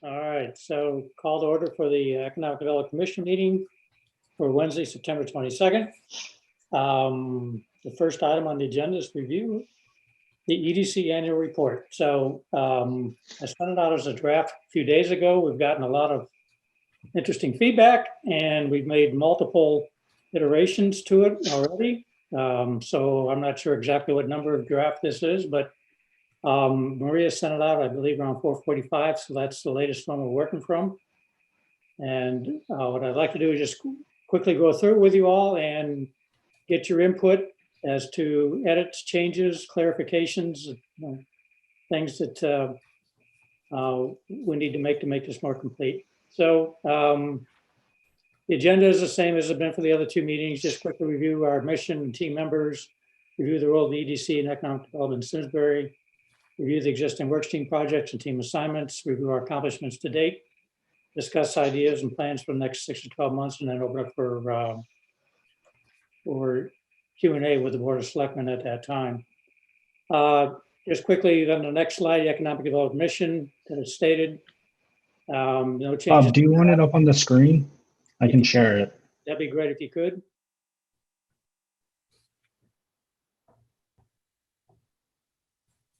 All right, so call to order for the Economic Development Commission meeting for Wednesday, September 22nd. The first item on the agenda is review the EDC annual report. So I sent it out as a draft a few days ago. We've gotten a lot of interesting feedback and we've made multiple iterations to it already. So I'm not sure exactly what number of draft this is, but Maria sent it out, I believe, around 4:45. So that's the latest one we're working from. And what I'd like to do is just quickly go through it with you all and get your input as to edits, changes, clarifications, things that we need to make this more complete. So the agenda is the same as it's been for the other two meetings. Just quickly review our mission and team members, review the role of the EDC and economic development in Simsbury, review the existing work stream projects and team assignments, review our accomplishments to date, discuss ideas and plans for the next 6 to 12 months, and then open up for Q&A with the Board of Selectmen at that time. Just quickly on the next slide, the economic development mission that is stated. No changes. Do you want it up on the screen? I can share it. That'd be great if you could.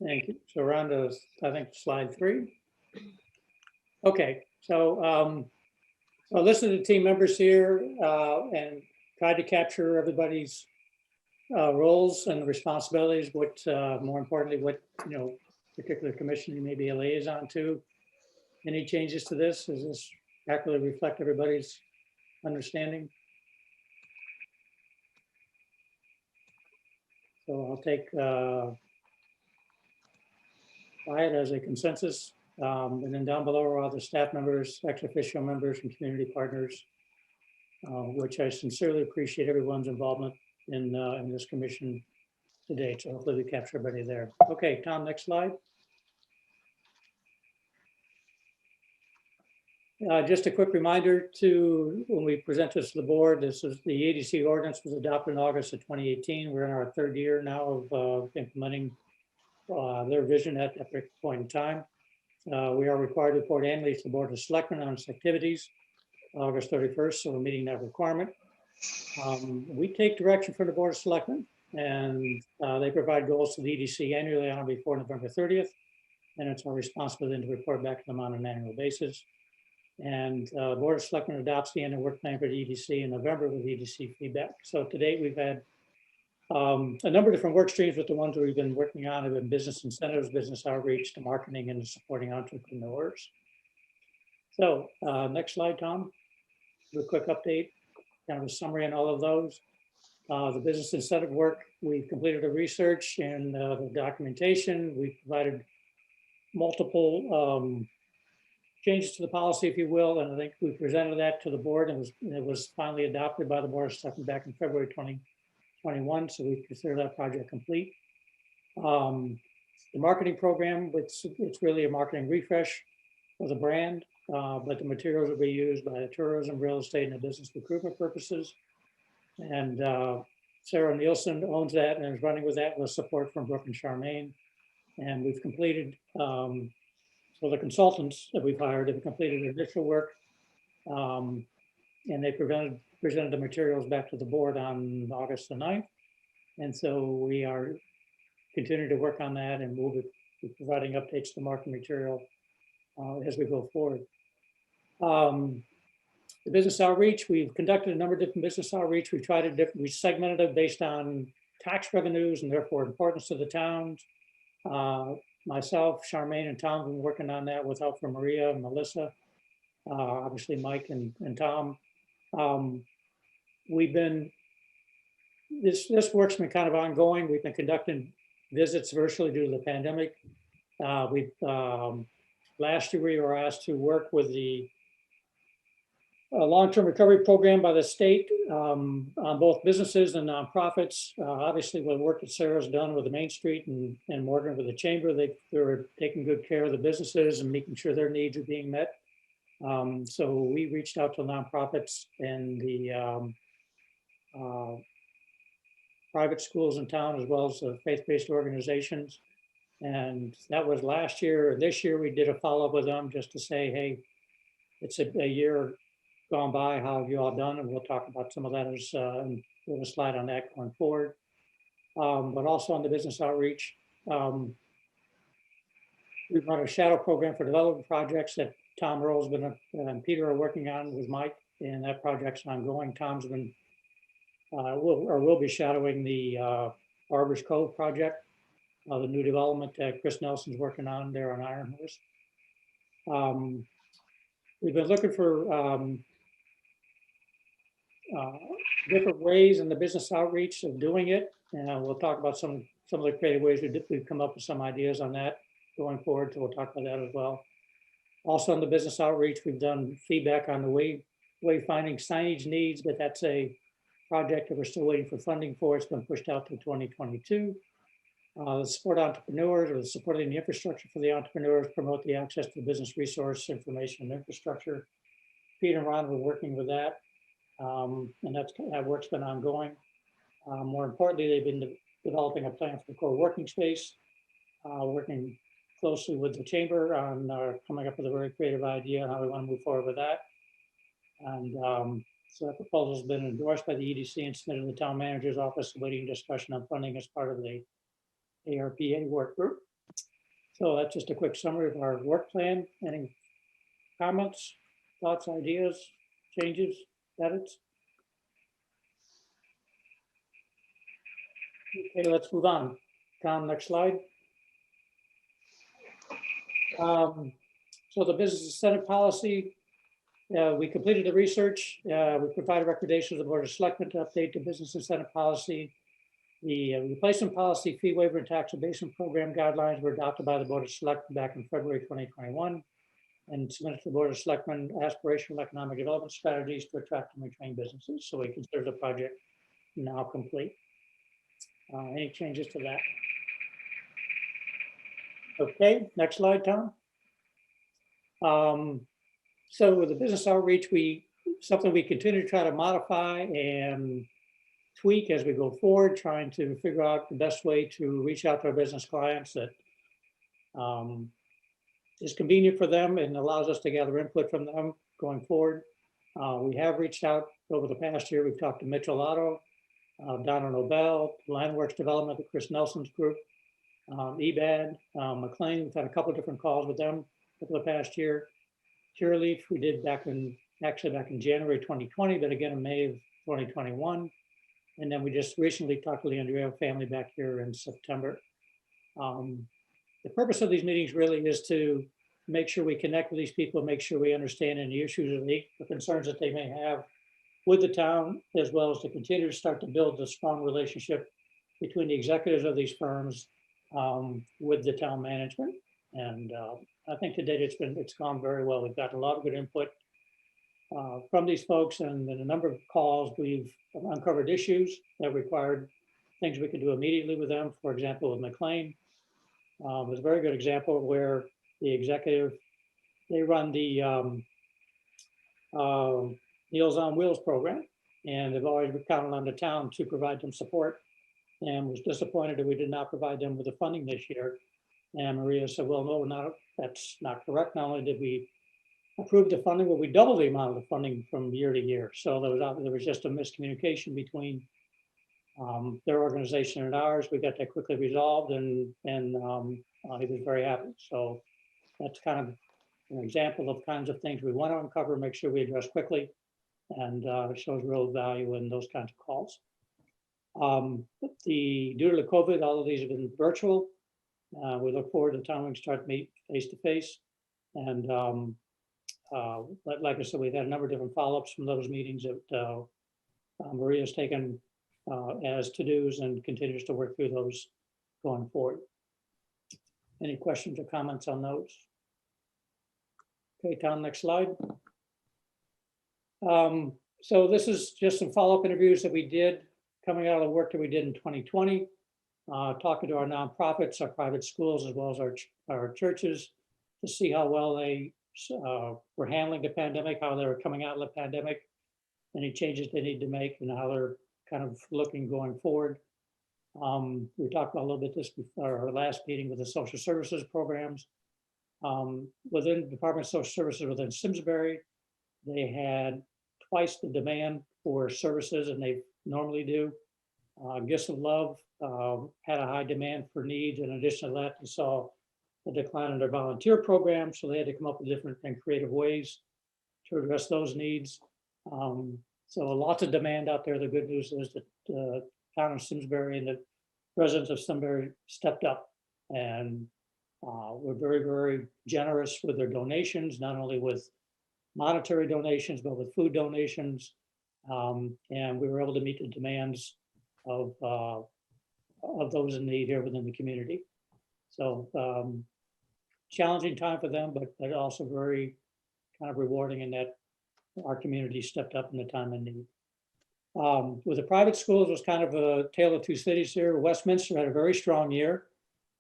Thank you. So we're on to, I think, slide 3. Okay, so so listen to the team members here and try to capture everybody's roles and responsibilities. What, more importantly, what particular commission you may be a liaison to. Any changes to this? Does this accurately reflect everybody's understanding? So I'll take it as a consensus. And then down below are all the staff members, ex officio members, and community partners, which I sincerely appreciate everyone's involvement in this commission to date. So hopefully we capture everybody there. Okay, Tom, next slide. Just a quick reminder to when we present this to the board, this is the EDC ordinance was adopted in August of 2018. We're in our 3rd year now of implementing their vision at that point in time. We are required to report annually to the Board of Selectmen on its activities, August 31st, so we're meeting that requirement. We take direction from the Board of Selectmen, and they provide goals to the EDC annually on or before November 30th, and it's our responsibility to report back to them on an annual basis. And the Board of Selectmen adopts the annual work plan for the EDC in November with EDC feedback. So to date, we've had a number of different work streams, but the ones that we've been working on have been business incentives, business outreach, to marketing, and supporting entrepreneurs. So next slide, Tom. Do a quick update, kind of a summary on all of those. The business incentive work, we've completed the research and the documentation. We've provided multiple changes to the policy, if you will, and I think we presented that to the board, and it was finally adopted by the Board of Selectmen back in February 2021, so we consider that project complete. The marketing program, it's really a marketing refresh of the brand, but the materials will be used by the tourism, real estate, and the business recruitment purposes. And Sarah Nielsen owns that and is running with that with support from Brooke and Charmaine. And we've completed, so the consultants that we've hired have completed the initial work, and they presented the materials back to the board on August the 9th. And so we are continuing to work on that, and we'll be providing updates to the marketing material as we go forward. The business outreach, we've conducted a number of different business outreach. We tried it we segmented it based on tax revenues and therefore importance to the towns. Myself, Charmaine, and Tom have been working on that with help from Maria and Melissa, obviously Mike and Tom. This work's been kind of ongoing. We've been conducting visits virtually due to the pandemic. Last year we were asked to work with the long-term recovery program by the state on both businesses and nonprofits. Obviously, the work that Sarah's done with the Main Street and Morgan with the Chamber, they were taking good care of the businesses and making sure their needs are being met. So we reached out to nonprofits and the private schools in town, as well as the faith-based organizations. And that was last year. This year, we did a follow-up with them just to say, hey, it's a year gone by, how have you all done? And we'll talk about some of that as, and we'll slide on that going forward. But also on the business outreach, we've run a shadow program for development projects that Tom Earl's been, and Peter are working on with Mike, and that project's ongoing. Tom's been, will be shadowing the Arbors Cove project, the new development that Chris Nelson's working on there on Iron Horse. We've been looking for different ways in the business outreach of doing it, and we'll talk about some of the creative ways we've come up with some ideas on that going forward, so we'll talk about that as well. Also on the business outreach, we've done feedback on the wayfinding signage needs, but that's a project that we're still waiting for funding for. It's been pushed out to 2022. The support entrepreneurs, or supporting the infrastructure for the entrepreneurs, promote the access to business resource, information, and infrastructure. Peter and Ron were working with that, and that work's been ongoing. More importantly, they've been developing a plan for the co-working space, working closely with the chamber on coming up with a very creative idea on how we want to move forward with that. And so that proposal has been endorsed by the EDC and submitted to the town manager's office, awaiting discussion on funding as part of the ARPA work group. So that's just a quick summary of our work plan. Any comments, thoughts, ideas, changes, edits? Okay, let's move on. Tom, next slide. So the business incentive policy, we completed the research. We provided recommendations to the Board of Selectmen to update the business incentive policy. The replacement policy, fee waiver and tax abatement program guidelines were adopted by the Board of Selectmen back in February 2021 and submitted to the Board of Selectmen aspirational economic development strategies to attract and retain businesses. So we consider the project now complete. Any changes to that? Okay, next slide, Tom. So with the business outreach, something we continue to try to modify and tweak as we go forward, trying to figure out the best way to reach out to our business clients that is convenient for them and allows us to gather input from them going forward. We have reached out over the past year. We've talked to Mitchell Auto, Donna Nobel, Landworks Development, Chris Nelson's group, EBAD, McLean. We've had a couple of different calls with them over the past year. Cureleaf, we did back in January 2020, but again in May of 2021. And then we just recently talked to the Andrea family back here in September. The purpose of these meetings really is to make sure we connect with these people, make sure we understand any issues or the concerns that they may have with the town, as well as to continue to start to build a strong relationship between the executives of these firms with the town management. And I think to date it's gone very well. We've got a lot of good input from these folks, and in a number of calls we've uncovered issues that required things we could do immediately with them. For example, with McLean, it was a very good example where the executive, they run the Meals on Wheels program, and they've always counted on the town to provide them support, and was disappointed that we did not provide them with the funding this year. And Maria said, well, no, that's not correct. Not only did we approve the funding, but we doubled the amount of the funding from year to year. So there was just a miscommunication between their organization and ours. We got that quickly resolved, and he was very happy. So that's kind of an example of kinds of things we want to uncover, make sure we address quickly, and it shows real value in those kinds of calls. Due to the COVID, all of these have been virtual. We look forward to the time we can start to meet face to face. And like I said, we've had a number of different follow-ups from those meetings that Maria's taken as to-dos and continues to work through those going forward. Any questions or comments on those? Okay, Tom, next slide. So this is just some follow-up interviews that we did coming out of the work that we did in 2020, talking to our nonprofits, our private schools, as well as our churches, to see how well they were handling the pandemic, how they were coming out of the pandemic, any changes they need to make, and how they're kind of looking going forward. We talked about a little bit this before our last meeting with the social services programs. Within the Department of Social Services within Simsbury, they had twice the demand for services than they normally do. Gifts of Love had a high demand for needs. In addition to that, they saw a decline in their volunteer program, so they had to come up with different and creative ways to address those needs. So lots of demand out there. The good news is that the town of Simsbury and the residents of Simsbury stepped up and were very, very generous with their donations, not only with monetary donations, but with food donations. And we were able to meet the demands of those in need here within the community. So challenging time for them, but also very kind of rewarding in that our community stepped up in the time of need. With the private schools, it was kind of a tale of two cities here. Westminster had a very strong year.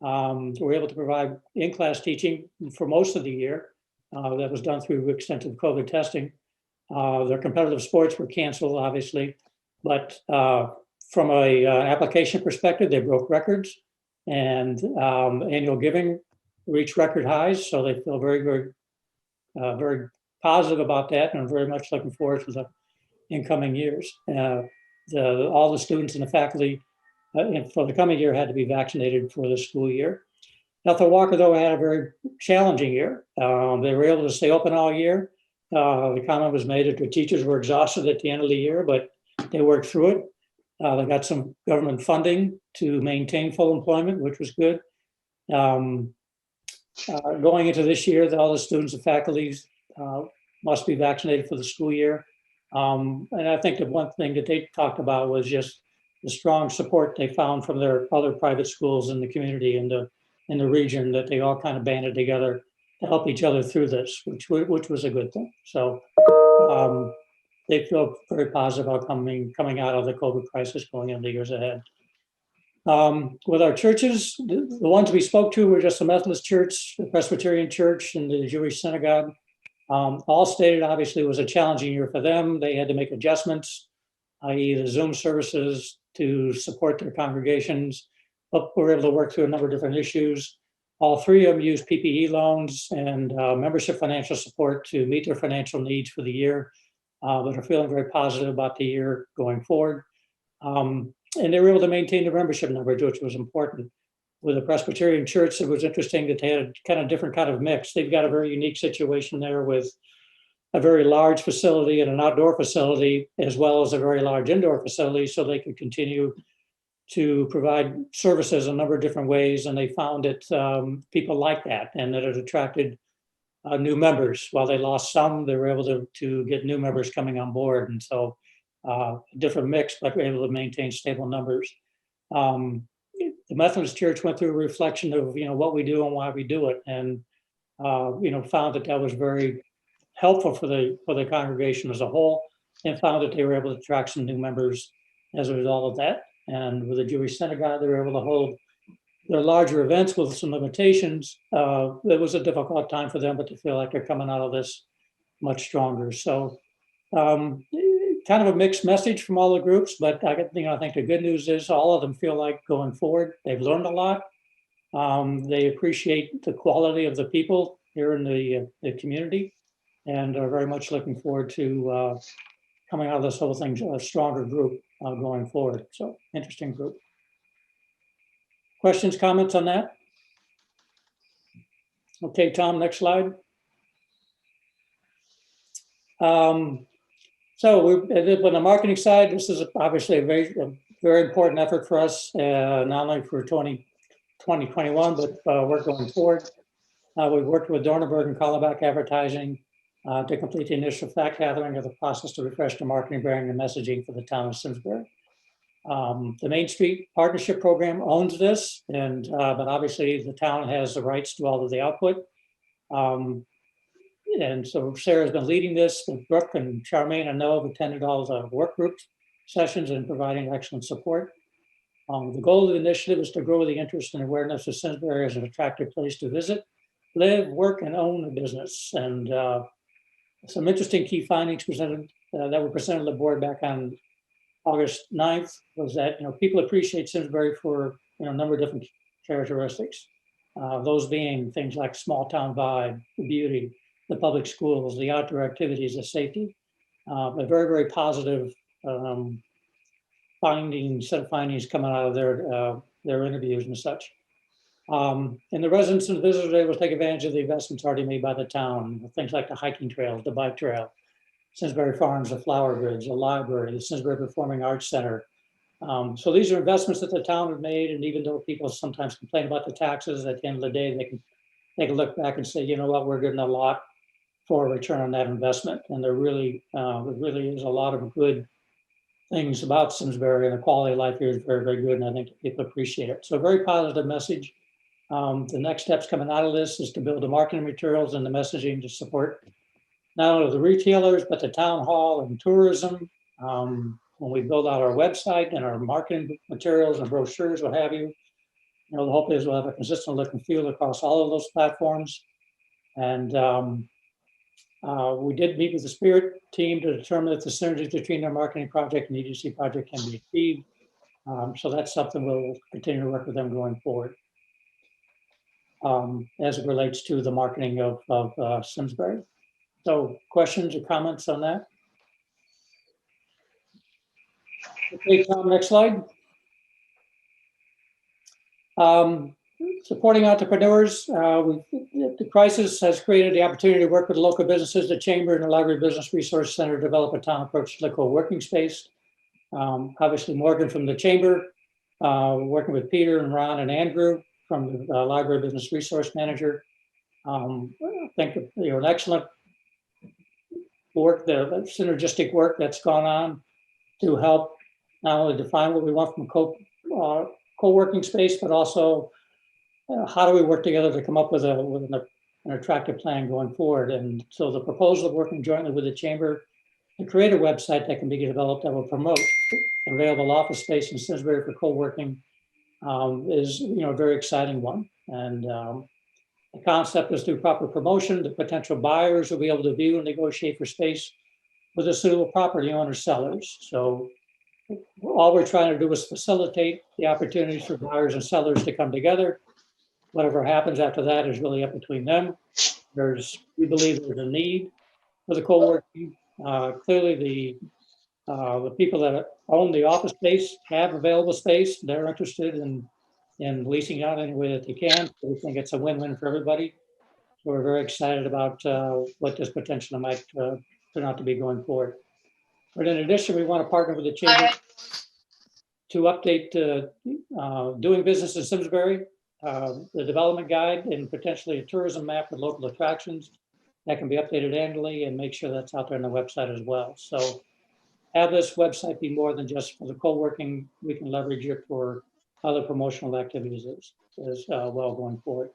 We were able to provide in-class teaching for most of the year. That was done through extensive COVID testing. Their competitive sports were canceled, obviously, but from a application perspective, they broke records, and annual giving reached record highs. So they feel very, very, very positive about that, and I'm very much looking forward to the incoming years. All the students and the faculty for the coming year had to be vaccinated for the school year. Ethel Walker, though, had a very challenging year. They were able to stay open all year. The comment was made that the teachers were exhausted at the end of the year, but they worked through it. They got some government funding to maintain full employment, which was good. Going into this year, all the students and faculties must be vaccinated for the school year. And I think the one thing that they talked about was just the strong support they found from their other private schools in the community and in the region, that they all kind of banded together to help each other through this, which was a good thing. So they feel very positive about coming out of the COVID crisis going into the years ahead. With our churches, the ones we spoke to were just the Methodist Church, the Presbyterian Church, and the Jewish Synagogue. All stated, obviously, it was a challenging year for them. They had to make adjustments, i.e. the Zoom services to support their congregations, but we're able to work through a number of different issues. All three of them used PPE loans and membership financial support to meet their financial needs for the year, but are feeling very positive about the year going forward. And they were able to maintain the membership numbers, which was important. With the Presbyterian Church, it was interesting that they had a kind of different kind of mix. They've got a very unique situation there with a very large facility and an outdoor facility, as well as a very large indoor facility, so they could continue to provide services a number of different ways. And they found that people like that, and that it attracted new members. While they lost some, they were able to get new members coming on board. And so different mix, but were able to maintain stable numbers. The Methodist Church went through a reflection of what we do and why we do it, and found that was very helpful for the congregation as a whole, and found that they were able to attract some new members as a result of that. And with the Jewish Synagogue, they were able to hold their larger events with some limitations. It was a difficult time for them, but they feel like they're coming out of this much stronger. So kind of a mixed message from all the groups, but I think the good news is all of them feel like going forward, they've learned a lot. They appreciate the quality of the people here in the community, and are very much looking forward to coming out of this whole thing a stronger group going forward. So interesting group. Questions, comments on that? Okay, Tom, next slide. So on the marketing side, this is obviously a very important effort for us, not only for 2021, but we're going forward. We've worked with Dornenberg and Callback Advertising to complete the initial fact gathering of the process to refresh the marketing, branding, and messaging for the town of Simsbury. The Main Street Partnership Program owns this, but obviously the town has the rights to all of the output. And so Sarah's been leading this, with Brooke and Charmaine and Noah have attended all the work group sessions and providing excellent support. The goal of the initiative is to grow the interest and awareness of Simsbury as an attractive place to visit, live, work, and own a business. And some interesting key findings that were presented to the board back on August 9th was that, people appreciate Simsbury for, a number of different characteristics. Those being things like small town vibe, the beauty, the public schools, the outdoor activities, the safety. A very, very positive set of findings coming out of their interviews and such. And the residents and visitors are able to take advantage of the investments already made by the town, things like the hiking trails, the bike trail, Simsbury Farms, the flower bridge, the library, the Simsbury Performing Arts Center. So these are investments that the town have made, and even though people sometimes complain about the taxes, at the end of the day, they can look back and say, you know what, we're getting a lot for a return on that investment. And there really is a lot of good things about Simsbury, and the quality of life here is very, very good, and I think people appreciate it. So a very positive message. The next steps coming out of this is to build the marketing materials and the messaging to support not only the retailers, but the town hall and tourism. When we build out our website and our marketing materials and brochures, what have you, the hope is we'll have a consistent look and feel across all of those platforms. And we did meet with the Spirit team to determine if the synergies between our marketing project and EDC project can be achieved. So that's something we'll continue to work with them going forward. As it relates to the marketing of Simsbury. So questions or comments on that? Okay, Tom, next slide. Supporting entrepreneurs. The crisis has created the opportunity to work with local businesses, the Chamber and the Library Business Resource Center to develop a town approach to the co-working space. Obviously, Morgan from the Chamber, working with Peter and Ron and Andrew from the Library Business Resource Manager. I think an excellent work, the synergistic work that's gone on to help not only define what we want from co-working space, but also how do we work together to come up with an attractive plan going forward. And so the proposal of working jointly with the Chamber to create a website that can be developed that will promote available office space in Simsbury for co-working is a very exciting one. And the concept is through proper promotion, the potential buyers will be able to view and negotiate for space with a suitable property owner sellers. So all we're trying to do is facilitate the opportunities for buyers and sellers to come together. Whatever happens after that is really up between them. We believe there's a need for the co-working. Clearly, the people that own the office space have available space. They're interested in leasing out any way that they can. So we think it's a win-win for everybody. So we're very excited about what this potential might turn out to be going forward. But in addition, we want to partner with the Chamber to update doing business in Simsbury, the development guide, and potentially a tourism map with local attractions that can be updated annually, and make sure that's out there on the website as well. So have this website be more than just for the co-working. We can leverage it for other promotional activities as well going forward.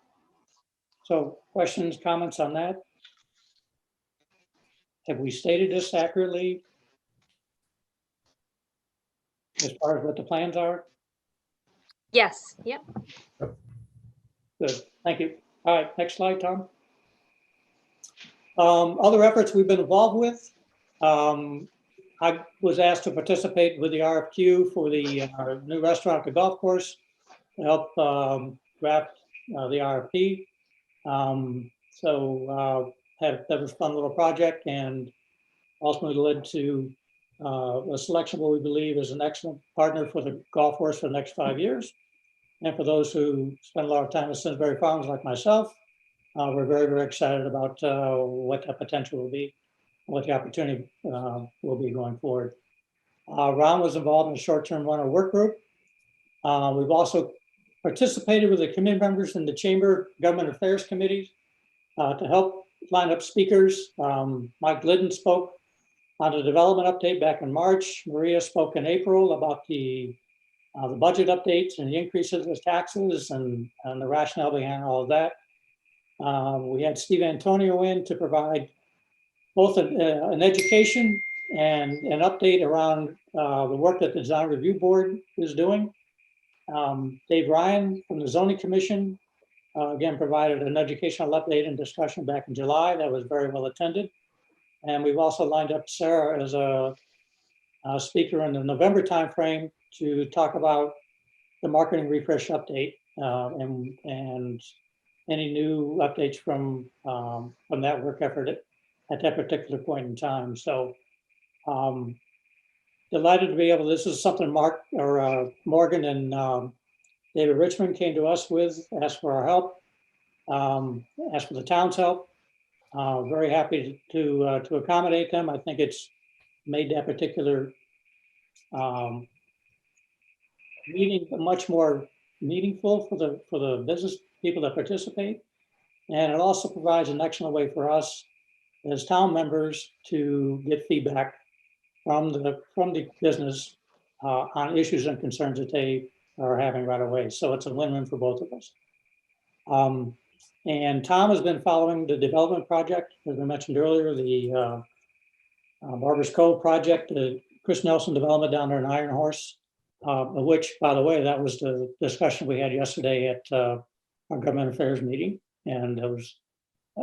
So questions, comments on that? Have we stated this accurately as far as what the plans are? Yes. Yep. Good. Thank you. All right. Next slide, Tom. Other efforts we've been involved with. I was asked to participate with the RFQ for the new restaurant at the golf course to help draft the RFP. That was a fun little project, and ultimately led to a selection of what we believe is an excellent partner for the golf course for the next 5 years. And for those who spend a lot of time at Simsbury Farms like myself, we're very, very excited about what that potential will be, what the opportunity will be going forward. Ron was involved in a short-term runner work group. We've also participated with the committee members in the Chamber Government Affairs Committee to help line up speakers. Mike Glidden spoke on the development update back in March. Maria spoke in April about the budget updates and the increases of taxes and the rationale behind all of that. We had Steve Antonio in to provide both an education and an update around the work that the Design Review Board is doing. Dave Ryan from the Zoning Commission, again, provided an educational update and discussion back in July that was very well attended. And we've also lined up Sarah as a speaker in the November timeframe to talk about the marketing refresh update and any new updates from that work effort at that particular point in time. So delighted to be able, this is something Morgan and David Richmond came to us with, asked for our help, asked for the town's help. Very happy to accommodate them. I think it's made that particular meeting much more meaningful for the business people that participate. And it also provides an excellent way for us as town members to get feedback from the business on issues and concerns that they are having right away. So it's a win-win for both of us. And Tom has been following the development project, as I mentioned earlier, the Barber's Cove project, the Chris Nelson development down there in Iron Horse, which, by the way, that was the discussion we had yesterday at our government affairs meeting. And it was,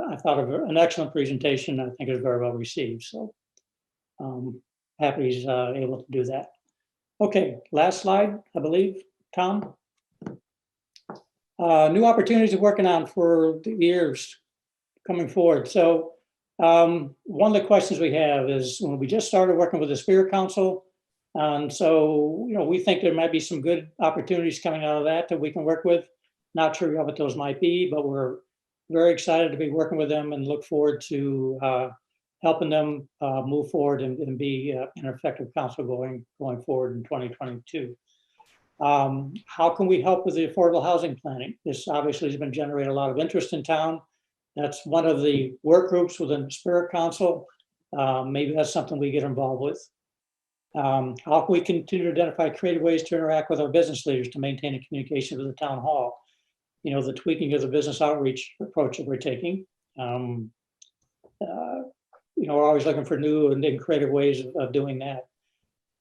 I thought, an excellent presentation. I think it was very well received. So happy he's able to do that. Okay, last slide, I believe, Tom. New opportunities we're working on for the years coming forward. So one of the questions we have is when we just started working with the Spirit Council. And so, we think there might be some good opportunities coming out of that we can work with. Not sure what those might be, but we're very excited to be working with them and look forward to helping them move forward and be an effective council going forward in 2022. How can we help with the affordable housing planning? This obviously has been generating a lot of interest in town. That's one of the work groups within the Spirit Council. Maybe that's something we get involved with. How can we continue to identify creative ways to interact with our business leaders to maintain a communication with the town hall? The tweaking of the business outreach approach that we're taking. We're always looking for new and creative ways of doing that.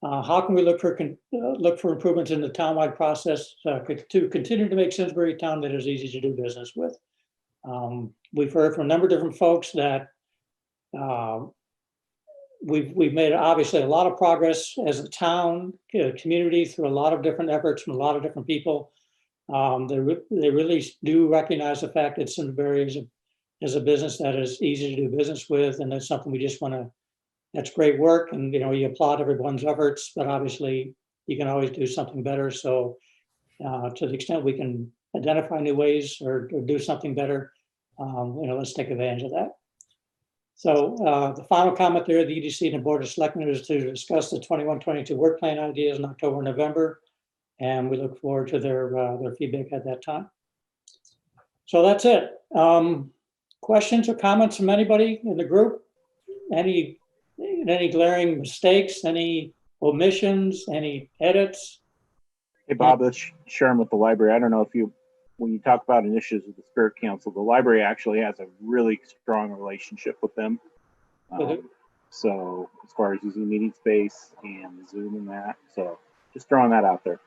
How can we look for improvements in the townwide process to continue to make Simsbury a town that is easy to do business with? We've heard from a number of different folks that we've made obviously a lot of progress as a town, community through a lot of different efforts from a lot of different people. They really do recognize the fact that Simsbury is a business that is easy to do business with, and that's something we just want to. That's great work, and you applaud everyone's efforts, but obviously you can always do something better. So, to the extent we can identify new ways or do something better, let's take advantage of that. So, the final comment there, the EDC and the Board of Selectmen is to discuss the 21-22 work plan ideas in October and November. And we look forward to their feedback at that time. So that's it. Questions or comments from anybody in the group? Any glaring mistakes? Any omissions? Any edits? Hey, Bob, let's share them with the library. I don't know if when you talk about initiatives with the Spirit Council, the library actually has a really strong relationship with them. So as far as using meeting space and Zoom and that, so just throwing that out there.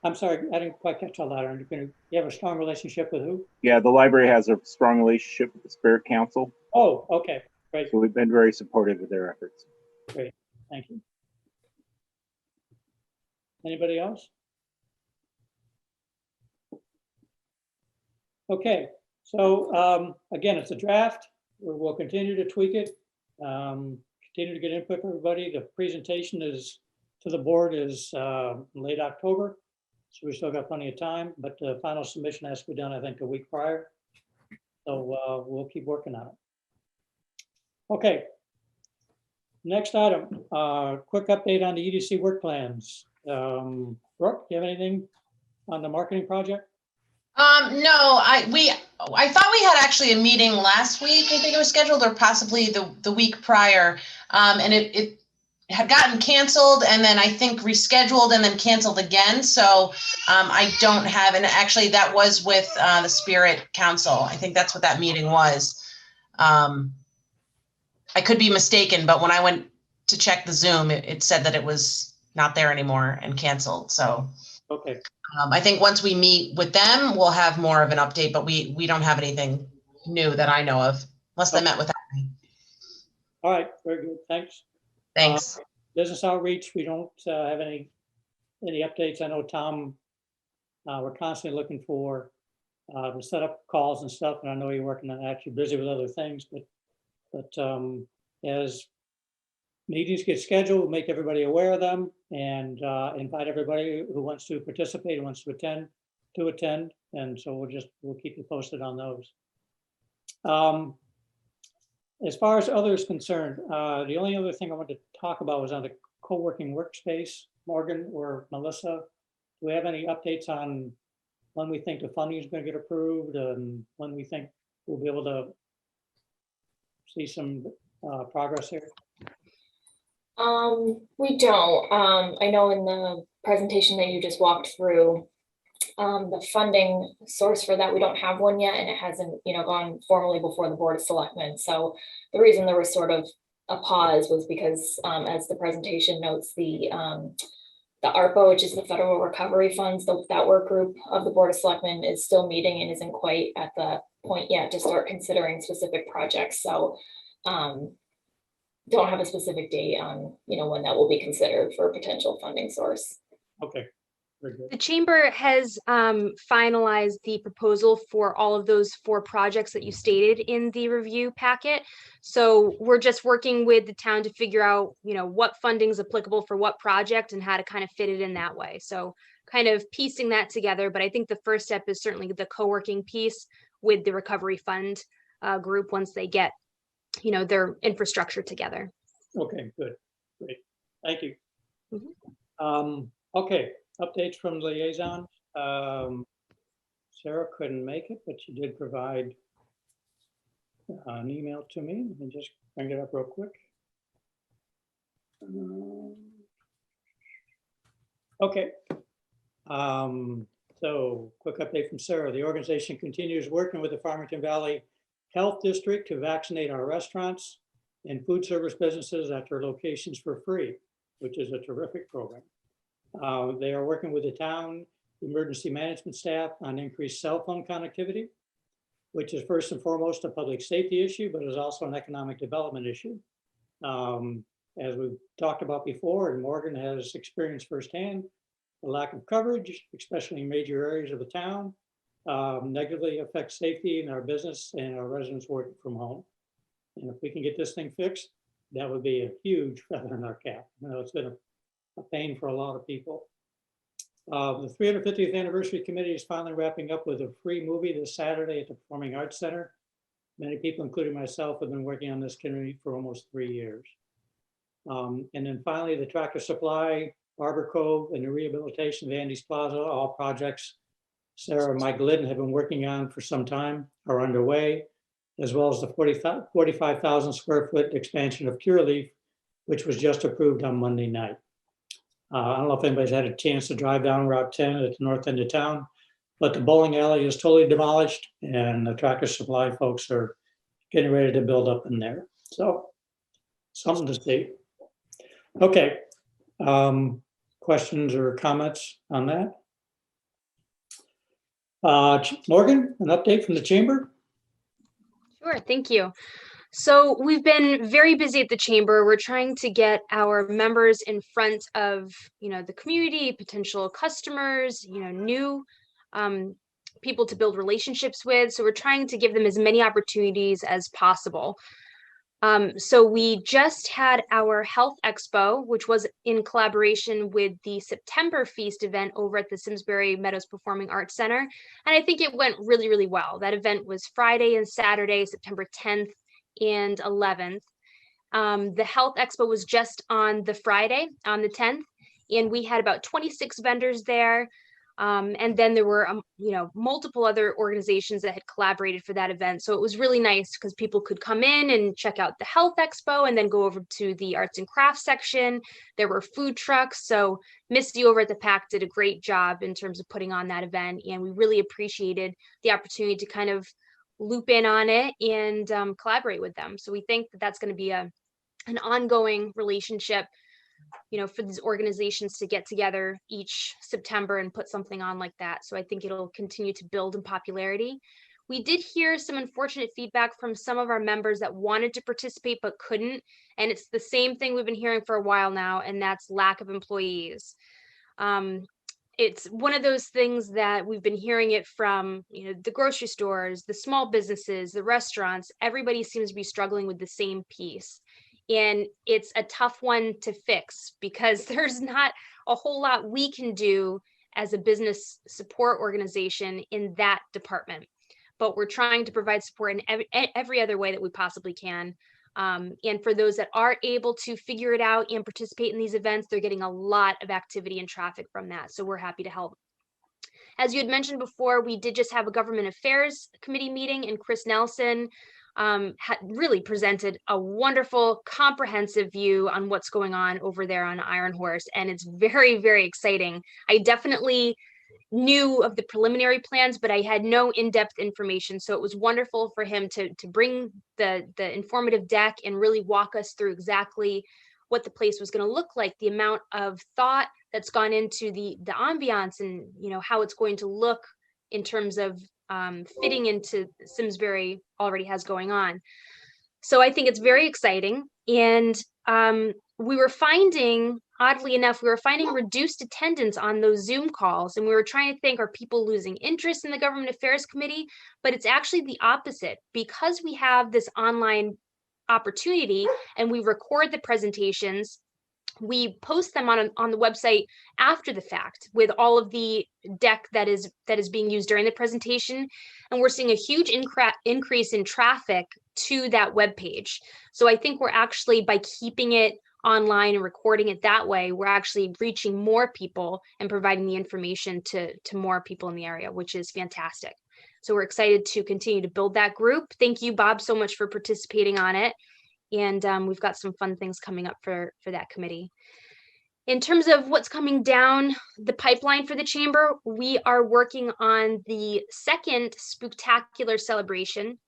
I'm sorry, I didn't quite catch all that. You have a strong relationship with who? Yeah, the library has a strong relationship with the Spirit Council. Oh, okay, great. So we've been very supportive of their efforts. Great, thank you. Anybody else? Okay, so again, it's a draft. We'll continue to tweak it, continue to get input from everybody. The presentation to the board is late October. So we still got plenty of time, but the final submission has to be done, I think, a week prior. So we'll keep working on it. Okay. Next item, quick update on the EDC work plans. Brooke, do you have anything on the marketing project? No, I thought we had actually a meeting last week. I think it was scheduled, or possibly the week prior, and it had gotten canceled and then I think rescheduled and then canceled again. So I don't have, and actually that was with the Spirit Council. I think that's what that meeting was. I could be mistaken, but when I went to check the Zoom, it said that it was not there anymore and canceled. So okay. I think once we meet with them, we'll have more of an update, but we don't have anything new that I know of, unless they met with me. All right, very good, thanks. Thanks. Business outreach, we don't have any updates. I know Tom, we're constantly looking for to set up calls and stuff, and I know you're working on actually busy with other things, but as meetings get scheduled, we'll make everybody aware of them and invite everybody who wants to participate, who wants to attend. And so we'll keep you posted on those. As far as others concerned, the only other thing I wanted to talk about was on the co-working workspace. Morgan or Melissa, do we have any updates on when we think the funding is going to get approved and when we think we'll be able to see some progress here? We don't. I know in the presentation that you just walked through, the funding source for that, we don't have one yet, and it hasn't, gone formally before the Board of Selectmen. So the reason there was sort of a pause was because, as the presentation notes, the ARPA, which is the Federal Recovery Funds, that work group of the Board of Selectmen is still meeting and isn't quite at the point yet to start considering specific projects. So don't have a specific date on, when that will be considered for a potential funding source. Okay, very good. The chamber has finalized the proposal for all of those 4 projects that you stated in the review packet. So we're just working with the town to figure out, what funding is applicable for what project and how to kind of fit it in that way. So kind of piecing that together. But I think the first step is certainly the co-working piece with the recovery fund group once they get, their infrastructure together. Okay, good, great, thank you. Mhm. Okay, updates from liaisons. Sarah couldn't make it, but she did provide an email to me. Let me just bring it up real quick. Okay. So quick update from Sarah. The organization continues working with the Farmington Valley Health District to vaccinate our restaurants and food service businesses at their locations for free, which is a terrific program. They are working with the town emergency management staff on increased cell phone connectivity, which is first and foremost a public safety issue, but is also an economic development issue. As we've talked about before, and Morgan has experienced firsthand, the lack of coverage, especially in major areas of the town, negatively affects safety in our business and our residents working from home. And if we can get this thing fixed, that would be a huge feather in our cap. It's been a pain for a lot of people. The 350th anniversary committee is finally wrapping up with a free movie this Saturday at the Performing Arts Center. Many people, including myself, have been working on this committee for almost 3 years. And then finally, the Tractor Supply, Barber Cove, and the rehabilitation of Andy's Plaza, all projects Sarah and Mike Glidden have been working on for some time, are underway, as well as the 45,000 square foot expansion of Curaleaf, which was just approved on Monday night. I don't know if anybody's had a chance to drive down Route 10 at the north end of town, but the bowling alley is totally demolished and the Tractor Supply folks are getting ready to build up in there. So something to see. Okay, questions or comments on that? Morgan, an update from the chamber? Sure, thank you. So we've been very busy at the chamber. We're trying to get our members in front of, the community, potential customers, new people to build relationships with. So we're trying to give them as many opportunities as possible. So we just had our Health Expo, which was in collaboration with the September Feast event over at the Simsbury Meadows Performing Arts Center. And I think it went really, really well. That event was Friday and Saturday, September 10th and 11th. The Health Expo was just on the Friday, on the 10th, and we had about 26 vendors there. And then there were, multiple other organizations that had collaborated for that event. So it was really nice because people could come in and check out the Health Expo and then go over to the arts and crafts section. There were food trucks. So Misty over at the PAC did a great job in terms of putting on that event. And we really appreciated the opportunity to kind of loop in on it and collaborate with them. So we think that that's going to be an ongoing relationship, for these organizations to get together each September and put something on like that. So I think it'll continue to build in popularity. We did hear some unfortunate feedback from some of our members that wanted to participate but couldn't. And it's the same thing we've been hearing for a while now, and that's lack of employees. It's one of those things that we've been hearing it from, the grocery stores, the small businesses, the restaurants. Everybody seems to be struggling with the same piece. And it's a tough one to fix because there's not a whole lot we can do as a business support organization in that department. But we're trying to provide support in every other way that we possibly can. And for those that are able to figure it out and participate in these events, they're getting a lot of activity and traffic from that. So we're happy to help. As you had mentioned before, we did just have a government affairs committee meeting, and Chris Nelson had really presented a wonderful, comprehensive view on what's going on over there on Iron Horse. And it's very, very exciting. I definitely knew of the preliminary plans, but I had no in-depth information. So it was wonderful for him to bring the informative deck and really walk us through exactly what the place was going to look like, the amount of thought that's gone into the ambiance, and how it's going to look in terms of fitting into Simsbury already has going on. So I think it's very exciting. And we were finding, oddly enough, reduced attendance on those Zoom calls. And we were trying to think, are people losing interest in the Government Affairs Committee? But it's actually the opposite. Because we have this online opportunity and we record the presentations, we post them on the website after the fact with all of the deck that is being used during the presentation. And we're seeing a huge increase in traffic to that web page. So I think we're actually, by keeping it online and recording it that way, we're actually reaching more people and providing the information to more people in the area, which is fantastic. So we're excited to continue to build that group. Thank you, Bob, so much for participating on it. And we've got some fun things coming up for that committee. In terms of what's coming down the pipeline for the chamber, we are working on the second Spooktacular celebration.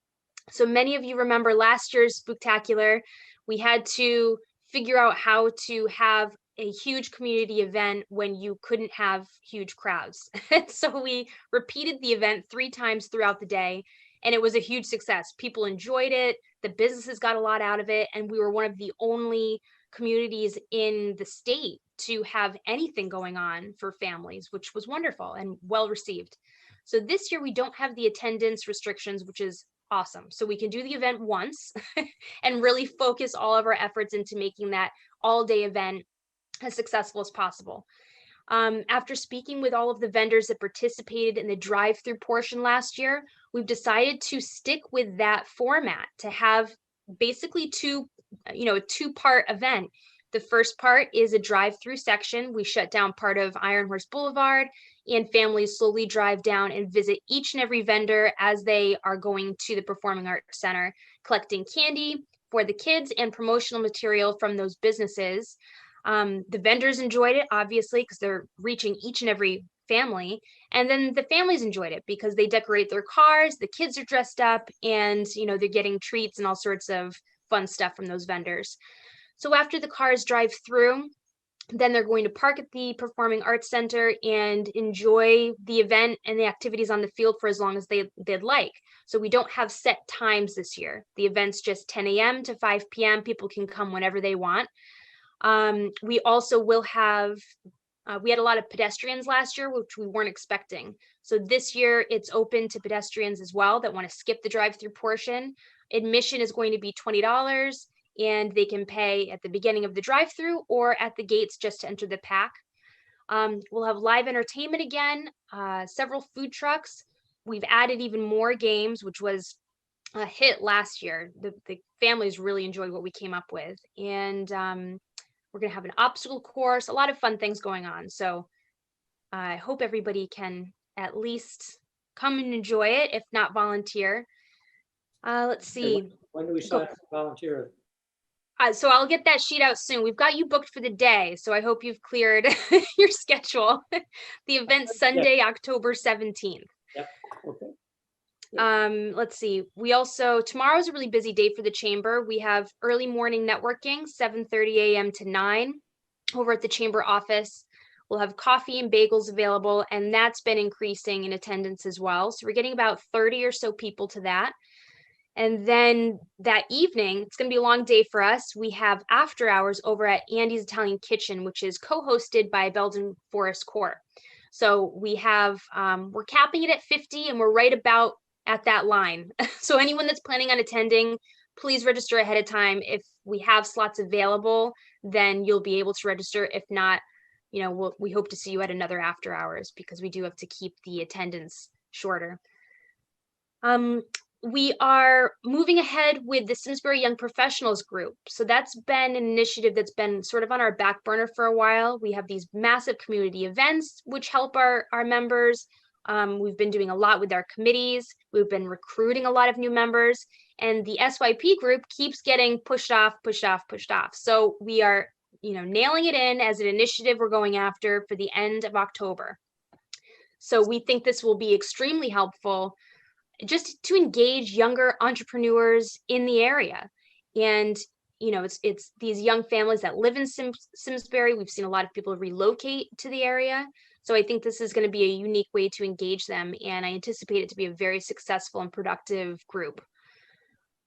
So many of you remember last year's Spooktacular. We had to figure out how to have a huge community event when you couldn't have huge crowds. So we repeated the event 3 times throughout the day, and it was a huge success. People enjoyed it. The businesses got a lot out of it. And we were one of the only communities in the state to have anything going on for families, which was wonderful and well received. So this year we don't have the attendance restrictions, which is awesome. So we can do the event once and really focus all of our efforts into making that all-day event as successful as possible. After speaking with all of the vendors that participated in the drive-through portion last year, we've decided to stick with that format to have basically a 2-part event. The first part is a drive-through section. We shut down part of Iron Horse Boulevard, and families slowly drive down and visit each and every vendor as they are going to the Performing Arts Center, collecting candy for the kids and promotional material from those businesses. The vendors enjoyed it, obviously, because they're reaching each and every family. And then the families enjoyed it because they decorate their cars, the kids are dressed up, and they're getting treats and all sorts of fun stuff from those vendors. So after the cars drive through, then they're going to park at the Performing Arts Center and enjoy the event and the activities on the field for as long as they'd like. So we don't have set times this year. The event's just 10 a.m. to 5 p.m. People can come whenever they want. We also will have, we had a lot of pedestrians last year, which we weren't expecting. So this year it's open to pedestrians as well that want to skip the drive-through portion. Admission is going to be $20, and they can pay at the beginning of the drive-through or at the gates just to enter the pack. We'll have live entertainment again, several food trucks. We've added even more games, which was a hit last year. The families really enjoyed what we came up with. And we're going to have an obstacle course, a lot of fun things going on. So I hope everybody can at least come and enjoy it, if not volunteer. Let's see. When do we sign up for volunteer? So I'll get that sheet out soon. We've got you booked for the day, so I hope you've cleared your schedule. The event's Sunday, October 17th. Yep. Okay. Let's see. We also, tomorrow's a really busy day for the chamber. We have early morning networking, 7:30 a.m. to 9 over at the chamber office. We'll have coffee and bagels available, and that's been increasing in attendance as well. So we're getting about 30 or so people to that. And then that evening, it's going to be a long day for us. We have after hours over at Andy's Italian Kitchen, which is co-hosted by Belgian Forest Corps. So we have, we're capping it at 50, and we're right about at that line. So anyone that's planning on attending, please register ahead of time. If we have slots available, then you'll be able to register. If not, we hope to see you at another after hours, because we do have to keep the attendance shorter. We are moving ahead with the Simsbury Young Professionals group. So that's been an initiative that's been sort of on our back burner for a while. We have these massive community events which help our members. We've been doing a lot with our committees. We've been recruiting a lot of new members, and the SYP group keeps getting pushed off. So we are, nailing it in as an initiative we're going after for the end of October. So we think this will be extremely helpful just to engage younger entrepreneurs in the area. And, it's these young families that live in Simsbury. We've seen a lot of people relocate to the area. So I think this is going to be a unique way to engage them. And I anticipate it to be a very successful and productive group.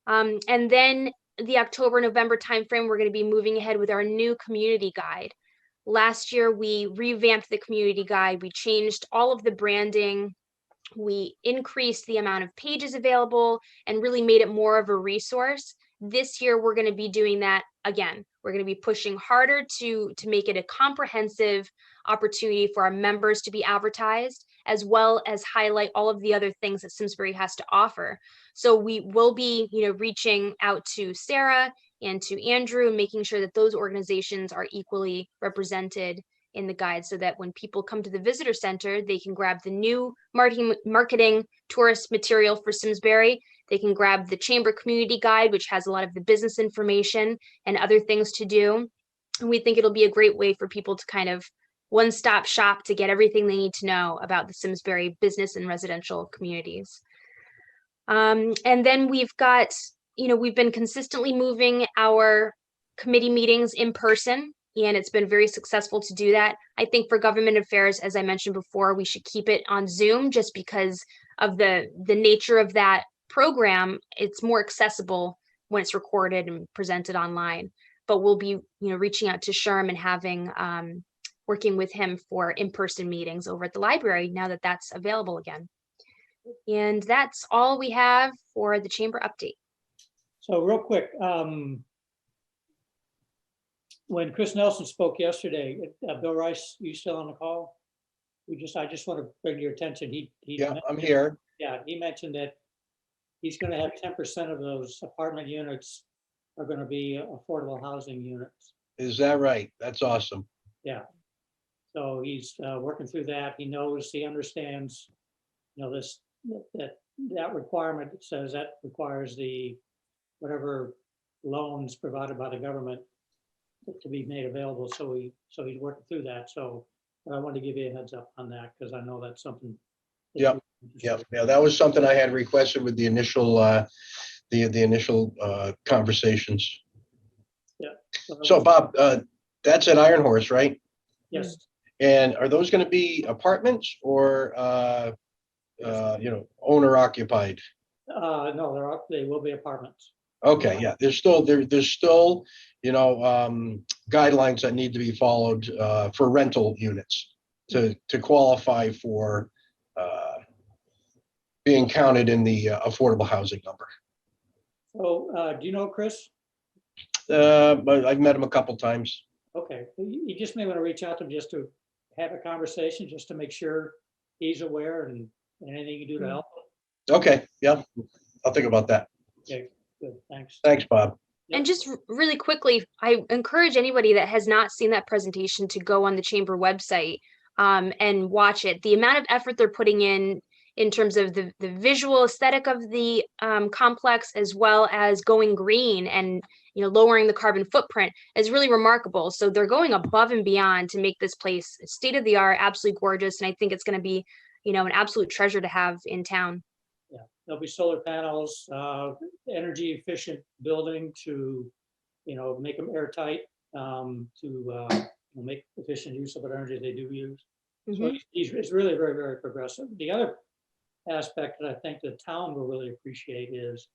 And then the October-November timeframe, we're going to be moving ahead with our new community guide. Last year, we revamped the community guide. We changed all of the branding. We increased the amount of pages available and really made it more of a resource. This year, we're going to be doing that again. We're going to be pushing harder to make it a comprehensive opportunity for our members to be advertised, as well as highlight all of the other things that Simsbury has to offer. So we will be, reaching out to Sarah and to Andrew, making sure that those organizations are equally represented in the guide, so that when people come to the visitor center, they can grab the new marketing tourist material for Simsbury. They can grab the Chamber Community Guide, which has a lot of the business information and other things to do. And we think it'll be a great way for people to kind of one-stop shop to get everything they need to know about the Simsbury business and residential communities. And then we've got, we've been consistently moving our committee meetings in person, and it's been very successful to do that. I think for government affairs, as I mentioned before, we should keep it on Zoom just because of the nature of that program. It's more accessible when it's recorded and presented online. But we'll be, reaching out to Sherm and having, working with him for in-person meetings over at the library now that that's available again. And that's all we have for the chamber update. So real quick, when Chris Nelson spoke yesterday, Bill Rice, you still on the call? I just want to bring to your attention. Yeah, I'm here. Yeah, he mentioned that he's going to have 10% of those apartment units are going to be affordable housing units. Is that right? That's awesome. Yeah. So he's working through that. He knows, he understands, that requirement. It says that requires the whatever loans provided by the government to be made available. So he's working through that. So I wanted to give you a heads up on that because I know that's something. Yep. Yeah. That was something I had requested with the initial the initial conversations. Yeah. So Bob, that's at Iron Horse, right? Yes. And are those going to be apartments or owner occupied? No, they will be apartments. Okay, yeah, there's still guidelines that need to be followed for rental units to qualify for being counted in the affordable housing number. So do you know Chris? But I've met him a couple times. Okay, you just may want to reach out to him just to have a conversation, just to make sure he's aware and anything you do to help. Okay, yeah, I'll think about that. Okay, good, thanks. Thanks, Bob. And just really quickly, I encourage anybody that has not seen that presentation to go on the chamber website and watch it. The amount of effort they're putting in terms of the visual aesthetic of the complex, as well as going green and lowering the carbon footprint, is really remarkable. So they're going above and beyond to make this place state of the art, absolutely gorgeous. And I think it's going to be an absolute treasure to have in town. Yeah, there'll be solar panels, energy efficient building to make them airtight, to make efficient use of what energy they do use. So Mhm. it's really very, very progressive. The other aspect that I think the town will really appreciate is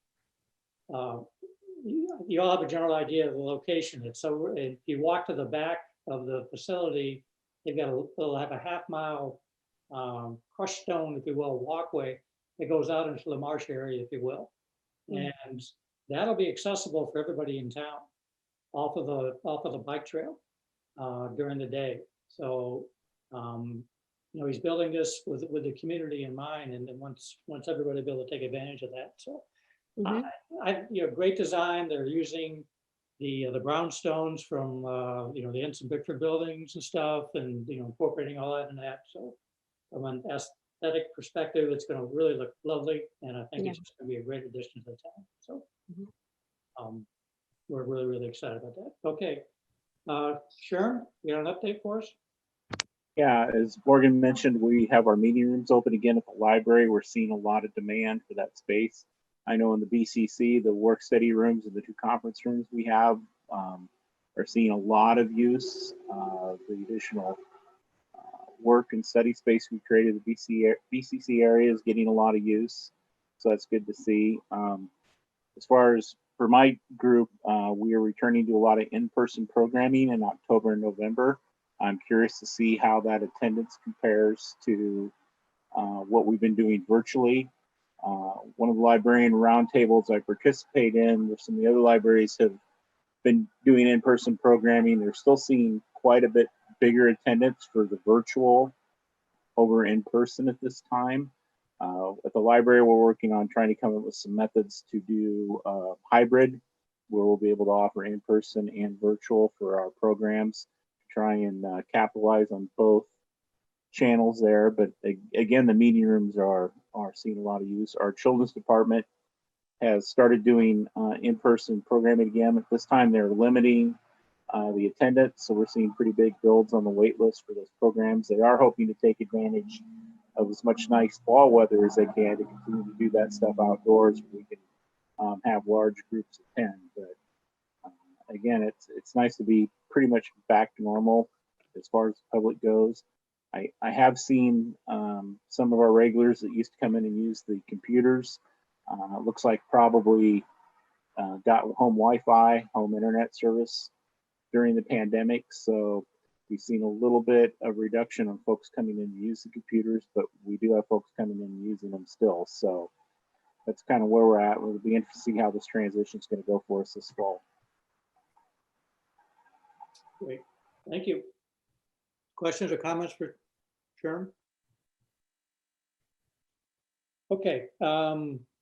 you all have a general idea of the location. It's so if you walk to the back of the facility, they'll have a half-mile crushed stone, if you will, walkway that goes out into the marsh area, if you will. And that'll be accessible for everybody in town off of the bike trail during the day. So he's building this with the community in mind, and then once everybody will be able to take advantage of that. So Mhm. great design. They're using the brownstones from the Ensign Bickford buildings and stuff, and incorporating all that in that. So from an aesthetic perspective, it's going to really look lovely, and I think Yeah. it's just going to be a great addition to the town. So Mhm. we're really, really excited about that. Okay, Sharon, you got an update for us? Yeah, as Morgan mentioned, we have our meeting rooms open again at the library. We're seeing a lot of demand for that space. I know in the BCC, the work study rooms and the 2 conference rooms we have are seeing a lot of use. The additional work and study space we created, the BCC area is getting a lot of use. So that's good to see. As far as for my group, we are returning to a lot of in-person programming in October and November. I'm curious to see how that attendance compares to what we've been doing virtually. One of the librarian roundtables I participate in, where some of the other libraries have been doing in-person programming, they're still seeing quite a bit bigger attendance for the virtual over in person at this time. At the library, we're working on trying to come up with some methods to do hybrid, where we'll be able to offer in-person and virtual for our programs, try and capitalize on both channels there. But again, the meeting rooms are seeing a lot of use. Our children's department has started doing in-person programming again. At this time, they're limiting the attendance, so we're seeing pretty big builds on the wait list for those programs. They are hoping to take advantage of as much nice fall weather as they can to continue to do that stuff outdoors, where we can have large groups attend. But again, it's nice to be pretty much back to normal as far as the public goes. I have seen some of our regulars that used to come in and use the computers. It looks like probably got home Wi-Fi, home internet service during the pandemic. So we've seen a little bit of reduction on folks coming in to use the computers, but we do have folks coming in and using them still. So that's kind of where we're at. We'll be interested to see how this transition is going to go for us this fall. Great, thank you. Questions or comments for Sharon? Okay,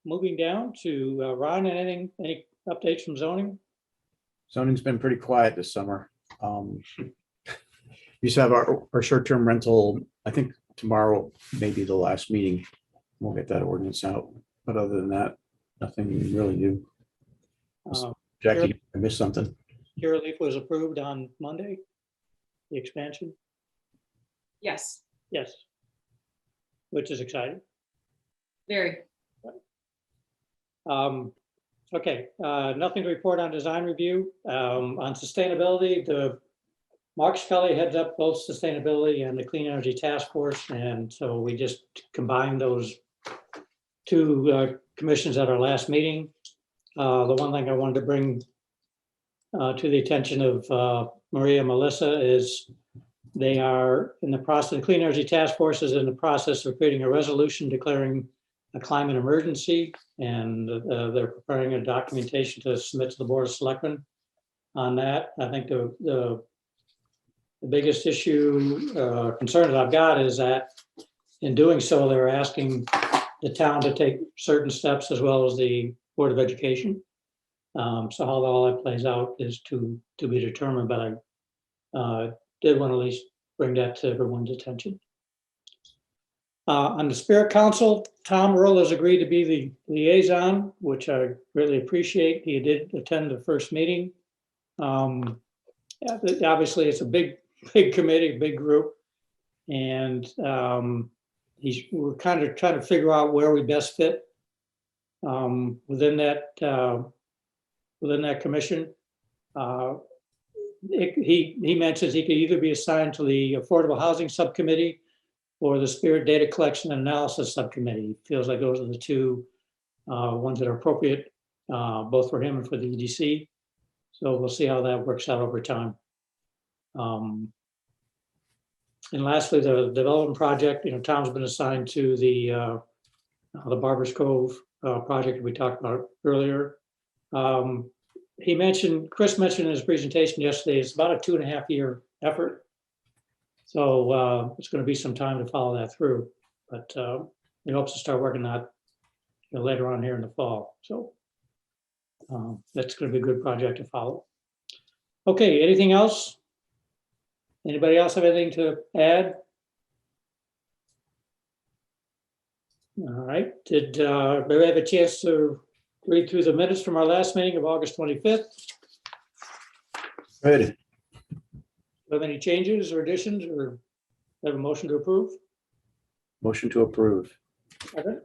moving down to Ron, any updates from zoning? Zoning's been pretty quiet this summer. We used to have our short-term rental, I think tomorrow may be the last meeting. We'll get that ordinance out. But other than that, nothing really new. Jackie, I missed something. Curaleaf was approved on Monday, the expansion? Yes, Yes. Which is exciting. very. Okay, nothing to report on design review. On sustainability, Mark Scully heads up both sustainability and the Clean Energy Task Force, and so we just combined those 2 commissions at our last meeting. The one thing I wanted to bring to the attention of Maria and Melissa is they are in the process, the Clean Energy Task Force is in the process of creating a resolution declaring a climate emergency, and they're preparing a documentation to submit to the Board of Selectmen on that. I think the biggest issue concern that I've got is that in doing so, they're asking the town to take certain steps as well as the Board of Education. So how all that plays out is to be determined, but I did want to at least bring that to everyone's attention. On the Spirit Council, Tom Earl has agreed to be the liaison, which I really appreciate. He did attend the first meeting. Obviously, it's a big committee, big group, and we're kind of trying to figure out where we best fit within that commission. he mentions he could either be assigned to the Affordable Housing Subcommittee or the Spirit Data Collection and Analysis Subcommittee. He feels like those are the two ones that are appropriate, both for him and for the EDC. So we'll see how that works out over time. And lastly, the development project, Tom's been assigned to the Barbers Cove project we talked about earlier. Chris mentioned in his presentation yesterday, it's about a 2.5-year effort. So it's going to be some time to follow that through, but he hopes to start working on that later on here in the fall. So that's going to be a good project to follow. Okay, anything else? Anybody else have anything to add? All right, did everybody have a chance to read through the minutes from our last meeting of August 25th? Good. Have any changes or additions, or have a motion to approve? Motion to approve. Second?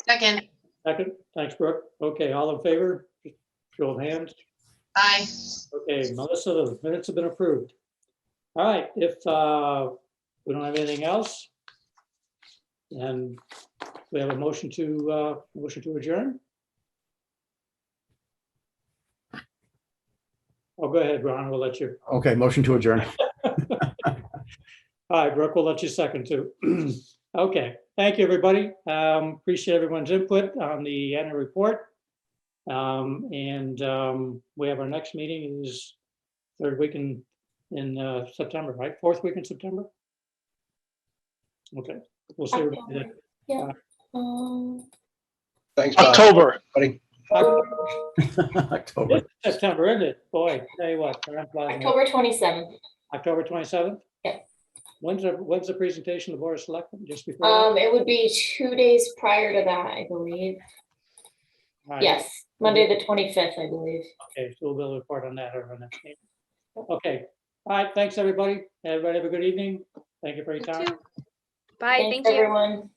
Second, Second, thanks, Brooke. Okay, all in favor? Show of hands. aye. Okay, Melissa, the minutes have been approved. All right, if we don't have anything else, then we have a motion to adjourn. Oh, go ahead, Ron, we'll let you. Okay, motion to adjourn. All right, Brooke, we'll let you second too. Okay, thank you, everybody. Appreciate everyone's input on the annual report. We have our next meeting is third week in September, right? Fourth week in September? Okay, we'll see everybody then. Yeah. Thanks, Bob. October. Buddy. October. It's September, isn't it? Boy, tell you what. time flies. October 27th. October 27th? Yeah. When's the presentation of the Board of Selectmen? Just before? that? It would be 2 days prior to that, I believe. All right. Yes, Monday the 25th, I believe. Okay, so we'll be able to report on that at our next meeting. Okay, all right, thanks, everybody. Everybody have a good evening. Thank you for your You time. too. Bye, Thanks, thank you. everyone.